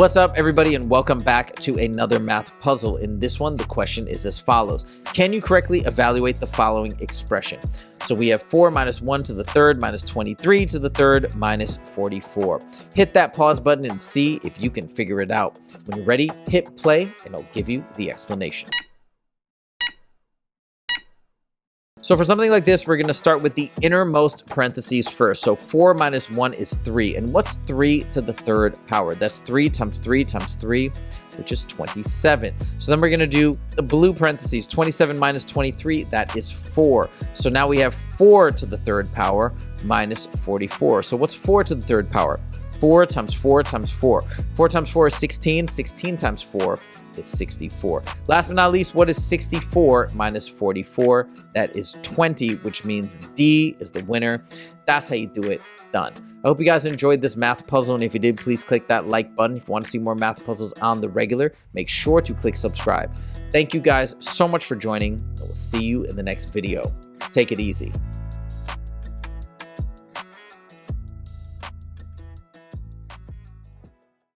What's up, everybody, and welcome back to another math puzzle. In this one, the question is as follows. Can you correctly evaluate the following expression? So we have 4 minus 1 to the third minus 23 to the third minus 44. Hit that pause button and see if you can figure it out. When you're ready, hit play and I'll give you the explanation. So for something like this, we're going to start with the innermost parentheses first. So 4 minus 1 is 3. And what's 3 to the third power? That's 3 times 3 times 3, which is 27. So then we're going to do the blue parentheses. 27 minus 23, that is 4. So now we have 4 to the third power minus 44. So what's 4 to the third power? 4 times 4 times 4. 4 times 4 is 16. 16 times 4 is 64. Last but not least, what is 64 minus 44? That is 20, which means D is the winner. That's how you do it. Done. I hope you guys enjoyed this math puzzle, and if you did, please click that like button. If you want to see more math puzzles on the regular, make sure to click subscribe. Thank you guys so much for joining, and we'll see you in the next video. Take it easy.